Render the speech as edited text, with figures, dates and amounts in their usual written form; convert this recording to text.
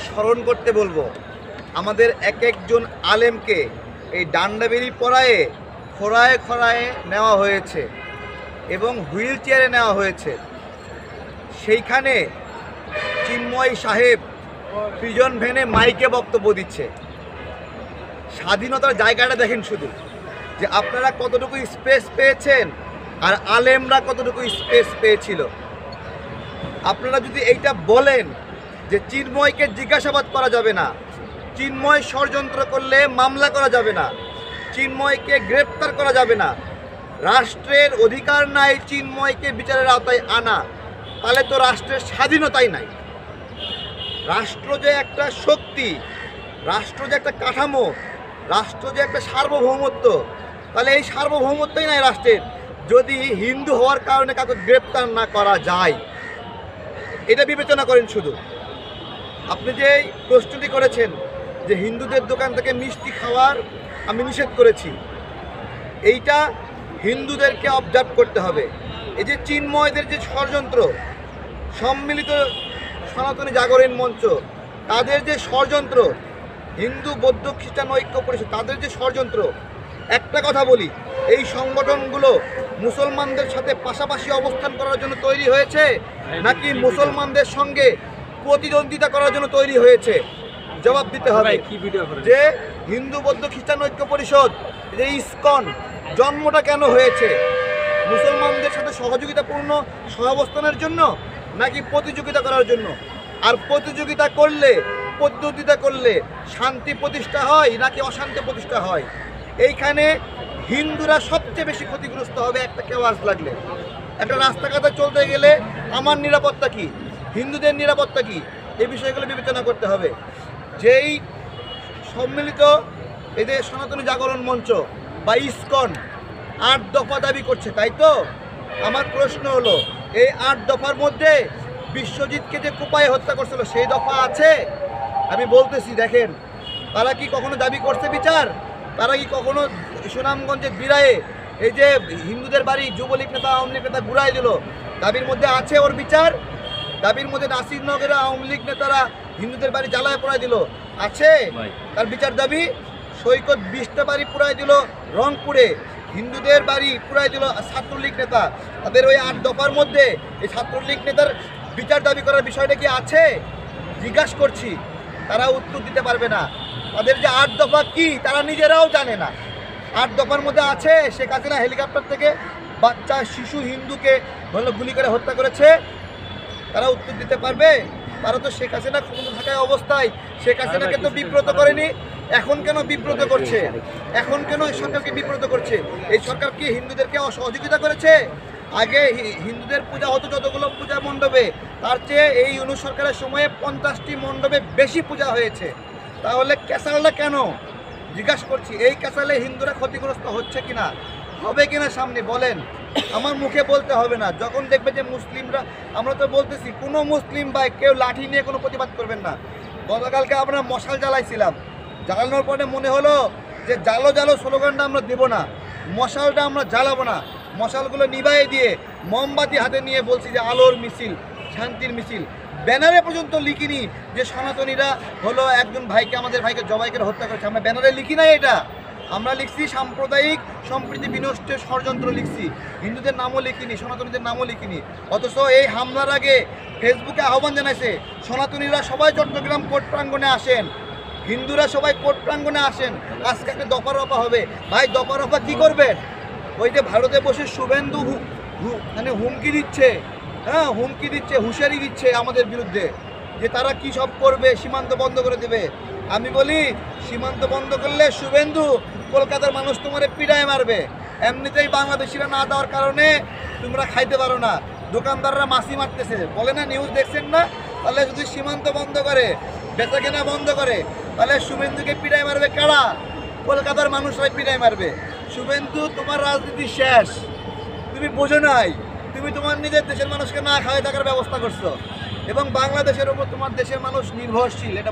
স্মরণ করতে বলবো, আমাদের এক একজন আলেমকে এই ডান্ডাবেরি পরায়ে খোঁড়ায় খোঁড়ায় নেওয়া হয়েছে এবং হুইল চেয়ারে নেওয়া হয়েছে। সেইখানে চিন্ময় সাহেব প্রিজন ভ্যানে মাইকে বক্তব্য দিচ্ছে। স্বাধীনতার জায়গাটা দেখেন শুধু, যে আপনারা কতটুকু স্পেস পেয়েছেন আর আলেমরা কতটুকু স্পেস পেয়েছিল। আপনারা যদি এইটা বলেন যে চিন্ময়কে জিজ্ঞাসাবাদ করা যাবে না, চিন্ময় ষড়যন্ত্র করলে মামলা করা যাবে না, চিন্ময়কে গ্রেপ্তার করা যাবে না, রাষ্ট্রের অধিকার নাই চিন্ময়কে বিচারের আওতায় আনা, তাহলে তো রাষ্ট্রের স্বাধীনতাই নাই। রাষ্ট্র যে একটা শক্তি, রাষ্ট্র যে একটা কাঠামো, রাষ্ট্র যে একটা সার্বভৌমত্ব, তাহলে এই সার্বভৌমত্বই নাই রাষ্ট্রের যদি হিন্দু হওয়ার কারণে কাউকে গ্রেপ্তার না করা যায়। এটা বিবেচনা করেন শুধু। আপনি যে প্রশ্নটি করেছেন যে হিন্দুদের দোকান থেকে মিষ্টি খাওয়ার আমি নিষেধ করেছি, এইটা হিন্দুদেরকে অবজার্ভ করতে হবে। এই যে চিন্ময়দের যে ষড়যন্ত্র, সম্মিলিত সনাতনী জাগরণ মঞ্চ তাদের যে ষড়যন্ত্র, হিন্দু বৌদ্ধ খ্রিস্টান ঐক্য পরিষদ তাদের যে ষড়যন্ত্র, একটা কথা বলি, এই সংগঠনগুলো মুসলমানদের সাথে পাশাপাশি অবস্থান করার জন্য তৈরি হয়েছে নাকি মুসলমানদের সঙ্গে প্রতিদ্বন্দ্বিতা করার জন্য তৈরি হয়েছে? জবাব দিতে হবে। যে হিন্দু বৌদ্ধ খ্রিস্টান ঐক্য পরিষদ, যে ইসকন, জন্মটা কেন হয়েছে? মুসলমানদের সাথে সহযোগিতাপূর্ণ সহাবস্থানের জন্য নাকি প্রতিযোগিতা করার জন্য? আর প্রতিযোগিতা করলে, প্রতিদ্বন্দ্বিতা করলে শান্তি প্রতিষ্ঠা হয় নাকি অশান্তি প্রতিষ্ঠা হয়? এইখানে হিন্দুরা সবচেয়ে বেশি ক্ষতিগ্রস্ত হবে একটা কেওয়াজ লাগলে। একটা রাস্তাঘাটে চলতে গেলে আমার নিরাপত্তা কি, হিন্দুদের নিরাপত্তা কি, এই বিষয়গুলো বিবেচনা করতে হবে। যেই সম্মিলিত এদের সনাতনী জাগরণ মঞ্চ বা ইসকন 8 দফা দাবি করছে, তাই তো? আমার প্রশ্ন হলো, এই 8 দফার মধ্যে বিশ্বজিৎকে যে কোপায় হত্যা করছিল সেই দফা আছে? আমি বলতেছি, দেখেন, তারা কি কখনো দাবি করছে বিচার? তারা কি কখনো সুনামগঞ্জের বিরায়ে এই যে হিন্দুদের বাড়ি যুবলীগ নেতা আওয়ামী লীগ নেতা ঘুরাই দিল, দাবির মধ্যে আছে ওর বিচার? দাবির মধ্যে নাসিরনগরে আওয়ামী লীগ নেতারা হিন্দুদের বাড়ি জ্বালায় পোড়াই দিল, আছে তার বিচার দাবি? সৈকত 20টা বাড়ি পুরাই দিল রংপুরে, হিন্দুদের বাড়ি পুরাই দিল ছাত্রলীগ নেতা, তাদের ওই 8 দফার মধ্যে এই ছাত্রলীগ নেতার বিচার দাবি করার বিষয়টা কি আছে? জিজ্ঞাসা করছি। তারা উত্তর দিতে পারবে না। তাদের যে 8 দফা কি তারা নিজেরাও জানে না। 8 দফার মধ্যে আছে শেখ হাসিনা হেলিকপ্টার থেকে বাচ্চা শিশু হিন্দুকে গুলি করে হত্যা করেছে, তারা উত্তর দিতে পারবে? তারা তো শেখ হাসিনা ক্ষমতা থাকায় অবস্থায় শেখ হাসিনাকে তো বিব্রত করেনি, এখন কেন বিব্রত করছে? এখন কেন এই সরকারকে বিব্রত করছে? এই সরকার কি হিন্দুদেরকে অসহযোগিতা করেছে? আগে হিন্দুদের পূজা হতো যতগুলো পূজা মণ্ডপে, তার চেয়ে এই ইউনূস সরকারের সময়ে 50টি মণ্ডপে বেশি পূজা হয়েছে। তাহলে ক্যাসালটা কেন? জিজ্ঞাসা করছি, এই ক্যাসালে হিন্দুরা ক্ষতিগ্রস্ত হচ্ছে কিনা, হবে কিনা সামনে বলেন। আমার মুখে বলতে হবে না। যখন দেখবে যে মুসলিমরা, আমরা তো বলতেছি কোনো মুসলিম ভাই কেউ লাঠি নিয়ে কোনো প্রতিবাদ করবেন না। গতকালকে আমরা মশাল জ্বালাইছিলাম, জ্বালানোর পরে মনে হলো যে জালো জালো স্লোগানটা আমরা দেবো না, মশালটা আমরা জ্বালাবো না, মশালগুলো নিভাই দিয়ে মোমবাতি হাতে নিয়ে বলছি যে আলোর মিছিল, শান্তির মিছিল। ব্যানারে পর্যন্ত লিখিনি যে সনাতনীরা হলো একজন ভাইকে, আমাদের ভাইকে জবাই করে হত্যা করেছে। আমরা ব্যানারে লিখি নাই এটা, আমরা লিখছি সাম্প্রদায়িক সম্প্রীতি বিনষ্টের ষড়যন্ত্র লিখছি, হিন্দুদের নামও লিখিনি, সনাতনীদের নামও লিখিনি। অথচ এই হামলার আগে ফেসবুকে আহ্বান জানাইছে সনাতনীরা সবাই চট্টগ্রাম কোর্ট প্রাঙ্গণে আসেন, হিন্দুরা সবাই কোর্ট প্রাঙ্গণে আসেন, আজকে একটা দফা রফা হবে। ভাই দফা রফা কী করবেন? ওই যে ভারতে বসে শুভেন্দু মানে হুমকি দিচ্ছে, হ্যাঁ হুমকি দিচ্ছে, হুঁশিয়ারি দিচ্ছে আমাদের বিরুদ্ধে যে তারা কি সব করবে, সীমান্ত বন্ধ করে দেবে। আমি বলি, সীমান্ত বন্ধ করলে শুভেন্দু কলকাতার মানুষ তোমারে পিড়ায় মারবে, এমনিতেই বাংলাদেশিরা না দেওয়ার কারণে তোমরা খাইতে পারো না, দোকানদাররা মাছি মারতেছে, বলে না, নিউজ দেখছেন না? তাহলে যদি সীমান্ত বন্ধ করে, বেচা কেনা বন্ধ করে, তাহলে শুভেন্দুকে পিড়ায় মারবে কারা? কলকাতার মানুষরাই পিড়ায় মারবে। শুভেন্দু, তোমার রাজনীতি শেষ, তুমি বোঝো নাই, তুমি তোমার নিজের দেশের মানুষকে না খাওয়াই থাকার ব্যবস্থা করছো এবং বাংলাদেশের উপর তোমার দেশের মানুষ নির্ভরশীল, এটা